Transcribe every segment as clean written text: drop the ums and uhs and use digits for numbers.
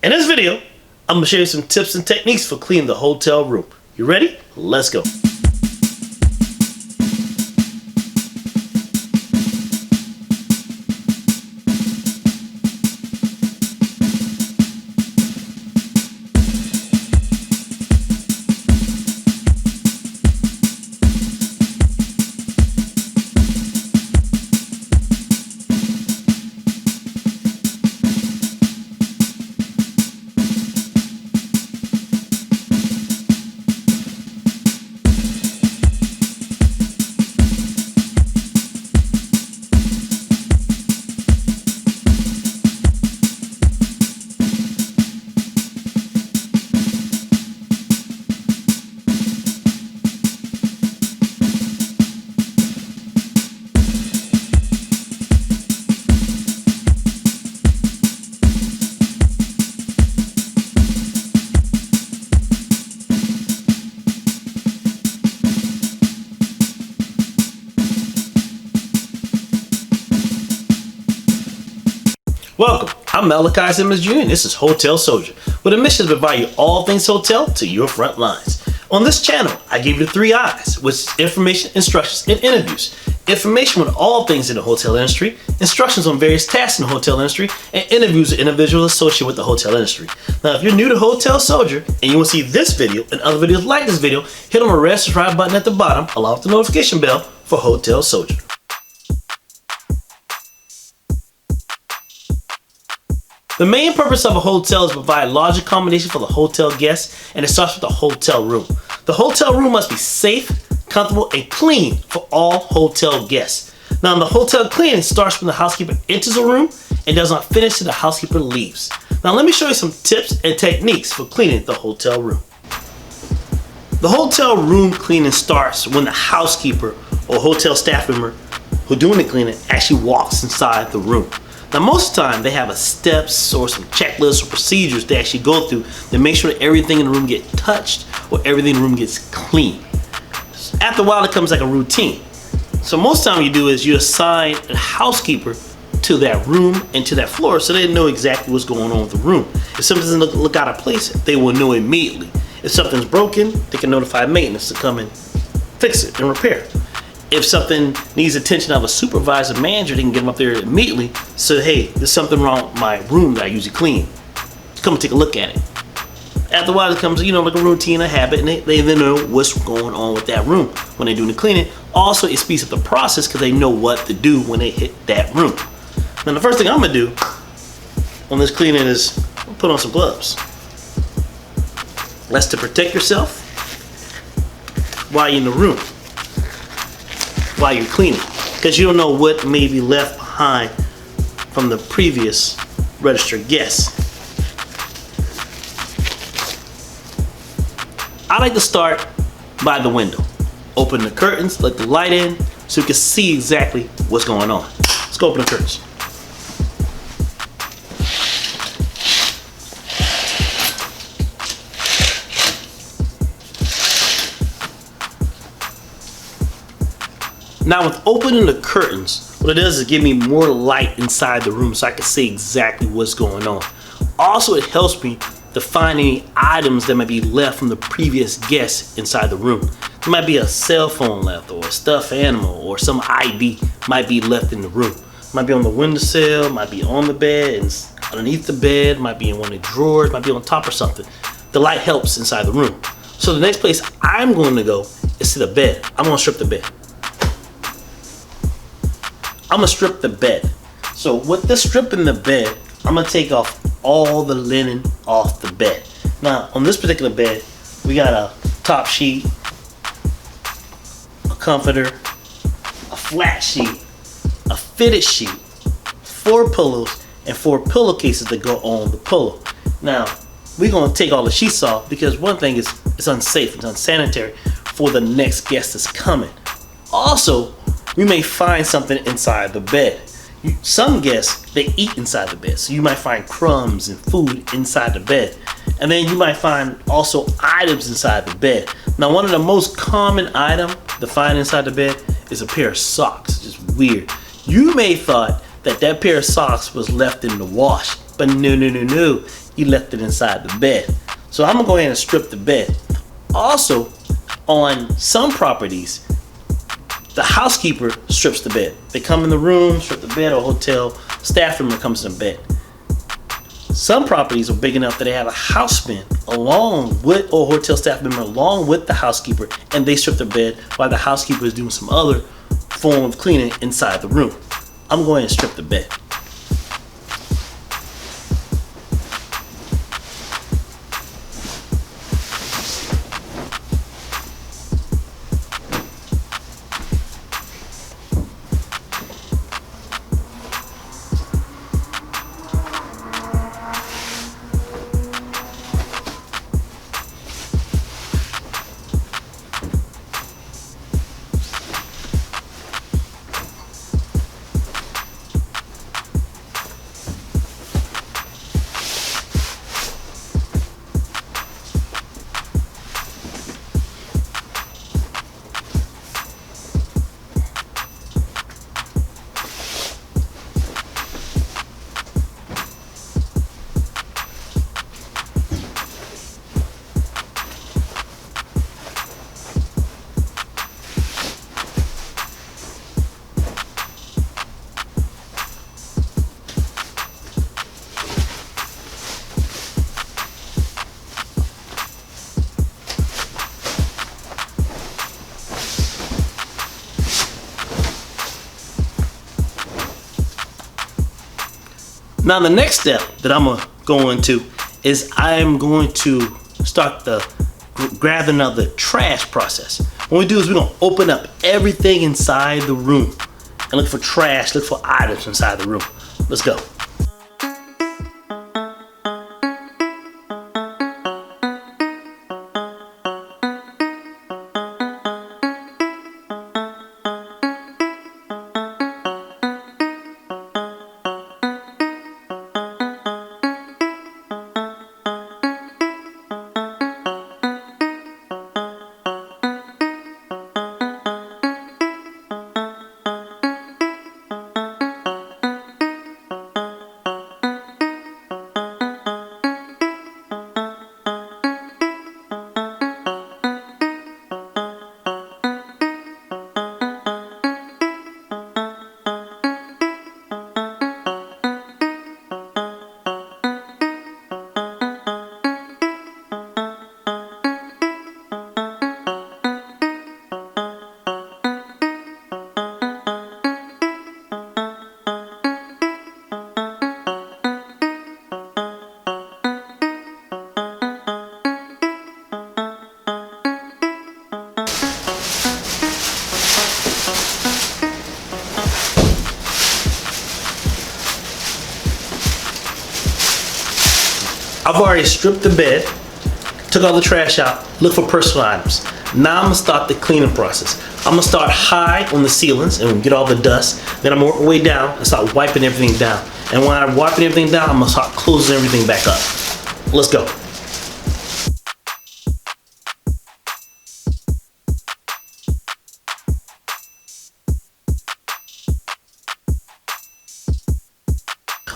In this video, I'm going to show you some tips and techniques for cleaning the hotel room. You ready? Let's go. Welcome, I'm Malachi Simmons Jr. and this is Hotel Soldier, with a mission to provide you all things hotel to your front lines. On this channel, I give you the 3 I's, which is information, instructions, and interviews. Information on all things in the hotel industry, instructions on various tasks in the hotel industry, and interviews with individuals associated with the hotel industry. Now, if you're new to Hotel Soldier and you want to see this video and other videos like this video, hit on the red subscribe button at the bottom along with the notification bell for Hotel Soldier. The main purpose of a hotel is to provide large accommodation for the hotel guests, and it starts with the hotel room. The hotel room must be safe, comfortable, and clean for all hotel guests. Now, the hotel cleaning starts when the housekeeper enters a room and does not finish till the housekeeper leaves. Now, let me show you some tips and techniques for cleaning the hotel room. The hotel room cleaning starts when the housekeeper or hotel staff member who doing the cleaning actually walks inside the room. Now, most of the time, they have a steps or some checklists or procedures they actually go through to make sure that everything in the room gets touched or everything in the room gets clean. After a while, it becomes like a routine. So most of the time you do is you assign a housekeeper to that room and to that floor so they know exactly what's going on with the room. If something doesn't look out of place, they will know immediately. If something's broken, they can notify maintenance to come and fix it and repair it. If something needs attention of a supervisor, manager, they can get them up there immediately. So, hey, there's something wrong with my room that I usually clean. Come and take a look at it. After a while, it becomes, like a routine, a habit, and they then know what's going on with that room when they're doing the cleaning. Also, it speeds up the process because they know what to do when they hit that room. Now, the first thing I'm gonna do on this cleaning is put on some gloves. That's to protect yourself while you're in the room, while you're cleaning, because you don't know what may be left behind from the previous registered guests. I like to start by the window. Open the curtains, let the light in so you can see exactly what's going on. Let's go open the curtains. Now, with opening the curtains, what it does is give me more light inside the room so I can see exactly what's going on. Also, it helps me to find any items that might be left from the previous guests inside the room. There might be a cell phone left, or a stuffed animal, or some ID might be left in the room. It might be on the windowsill, might be on the bed, and underneath the bed, might be in one of the drawers, might be on top or something. The light helps inside the room. So the next place I'm going to go is to the bed. I'm going to strip the bed. I'm gonna strip the bed. So with this stripping the bed, I'm gonna take off all the linen off the bed. Now, on this particular bed, we got a top sheet, a comforter, a flat sheet, a fitted sheet, 4 pillows, and 4 pillowcases that go on the pillow. Now, we're gonna take all the sheets off because one thing is it's unsafe, it's unsanitary for the next guest that's coming. Also, we may find something inside the bed. Some guests, they eat inside the bed, so you might find crumbs and food inside the bed. And then you might find also items inside the bed. Now, one of the most common items to find inside the bed is a pair of socks. It's just weird. You may thought that pair of socks was left in the wash, but no. he left it inside the bed. So I'm gonna go ahead and strip the bed. Also, on some properties, the housekeeper strips the bed. They come in the room, strip the bed, or hotel staff member comes in the bed. Some properties are big enough that they have a houseman along with, or hotel staff member along with the housekeeper, and they strip the bed while the housekeeper is doing some other form of cleaning inside the room. I'm going to strip the bed. Now the next step that I'm gonna go into is I'm going to start the gathering of the trash process. What we do is we're gonna open up everything inside the room and look for trash, look for items inside the room. Let's go. I've already stripped the bed, took all the trash out, look for personal items. Now I'm gonna start the cleaning process. I'm gonna start high on the ceilings and get all the dust. Then I'm gonna work my way down and start wiping everything down. And when I'm wiping everything down, I'm gonna start closing everything back up. Let's go.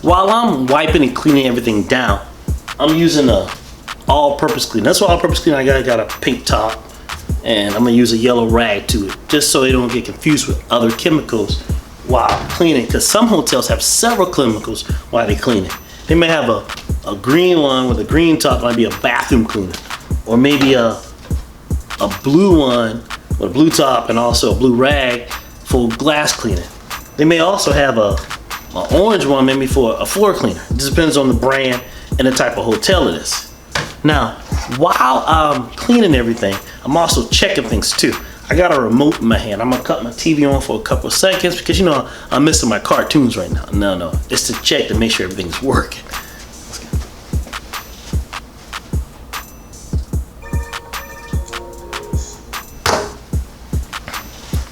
While I'm wiping and cleaning everything down, I'm using a all-purpose cleaner. That's what all-purpose cleaner I got. I got a pink top, and I'm gonna use a yellow rag to it, just so they don't get confused with other chemicals while cleaning. Because some hotels have several chemicals while they clean it. They may have a green one with a green top, might be a bathroom cleaner, or maybe a blue one with a blue top and also a blue rag for glass cleaning. They may also have an orange one, maybe for a floor cleaner. It just depends on the brand and the type of hotel it is. Now, while I'm cleaning everything, I'm also checking things too. I got a remote in my hand. I'm gonna cut my TV on for a couple of seconds because you know I'm missing my cartoons right now. No, it's to check to make sure everything's working.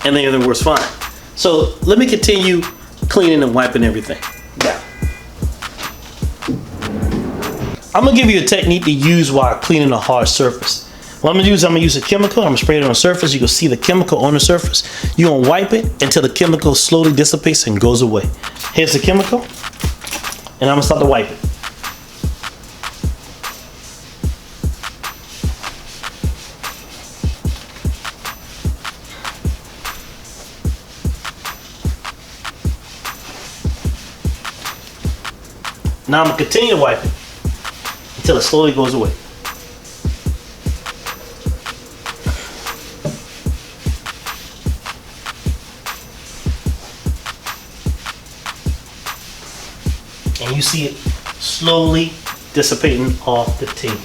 And then everything works fine. So let me continue cleaning and wiping everything down. I'm gonna give you a technique to use while cleaning a hard surface. What I'm gonna use a chemical. I'm gonna spray it on the surface. You can see the chemical on the surface. You're gonna wipe it until the chemical slowly dissipates and goes away. Here's the chemical, and I'm gonna start to wipe it. Now I'm gonna continue to wipe it until it slowly goes away. And you see it slowly dissipating off the table.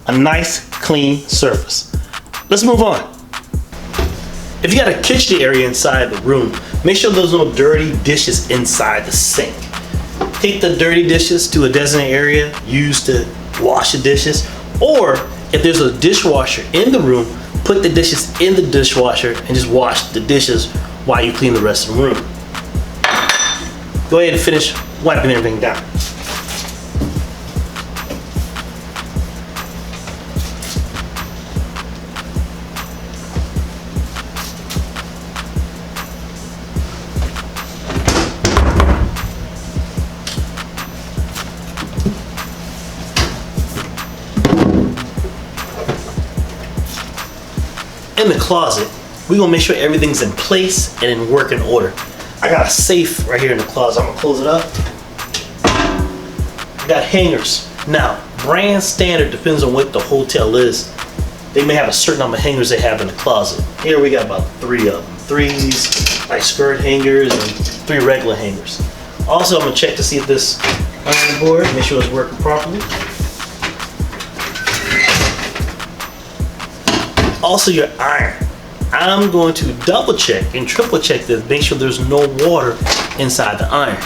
A nice clean surface. Let's move on. If you got a kitchen area inside the room, make sure there's no dirty dishes inside the sink. Take the dirty dishes to a designated area used to wash the dishes, or if there's a dishwasher in the room, put the dishes in the dishwasher and just wash the dishes while you clean the rest of the room. Go ahead and finish wiping everything down. In the closet, we're gonna make sure everything's in place and in working order. I got a safe right here in the closet. I'm gonna close it up. I got hangers. Now, brand standard depends on what the hotel is. They may have a certain number of hangers they have in the closet. Here we got about 3 of them. 3s, like skirt hangers, and 3 regular hangers. Also, I'm gonna check to see if this iron board, make sure it's working properly. Also your iron. I'm going to double check and triple check this, make sure there's no water inside the iron.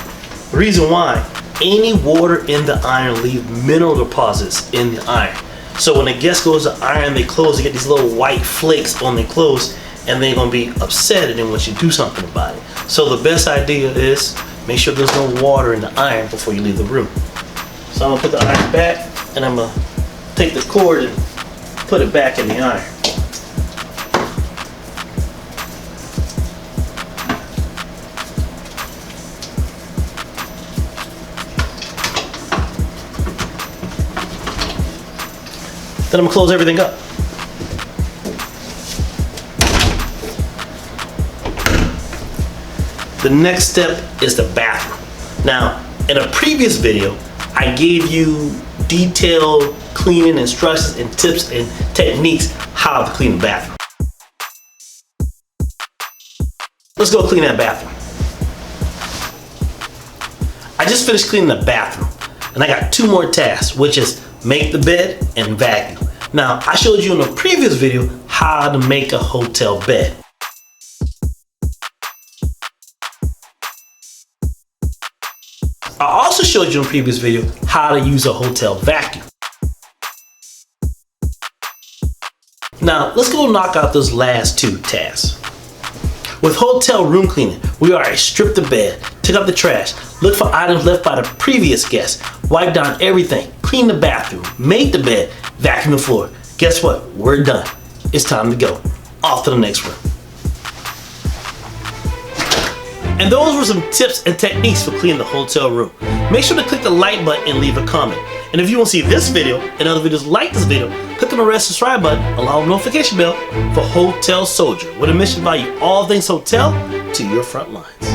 The reason why, any water in the iron leave mineral deposits in the iron. So when a guest goes to iron their clothes, they get these little white flakes on their clothes and they're gonna be upset and then want you to do something about it. So the best idea is make sure there's no water in the iron before you leave the room. So I'm gonna put the iron back and I'm gonna take the cord and put it back in the iron. Then I'm gonna close everything up. The next step is the bathroom. Now, in a previous video, I gave you detailed cleaning instructions and tips and techniques how to clean the bathroom. Let's go clean that bathroom. I just finished cleaning the bathroom and I got 2 more tasks, which is make the bed and vacuum. Now, I showed you in a previous video how to make a hotel bed. I also showed you in a previous video how to use a hotel vacuum. Now, let's go knock out those last 2 tasks. With hotel room cleaning, we already stripped the bed, took out the trash, looked for items left by the previous guests, wiped down everything, cleaned the bathroom, made the bed, vacuumed the floor. Guess what? We're done. It's time to go. Off to the next room. And those were some tips and techniques for cleaning the hotel room. Make sure to click the like button and leave a comment. And if you want to see this video and other videos like this video, click on the red subscribe button along with the notification bell for Hotel Soldier, with a mission to value all things hotel to your front lines.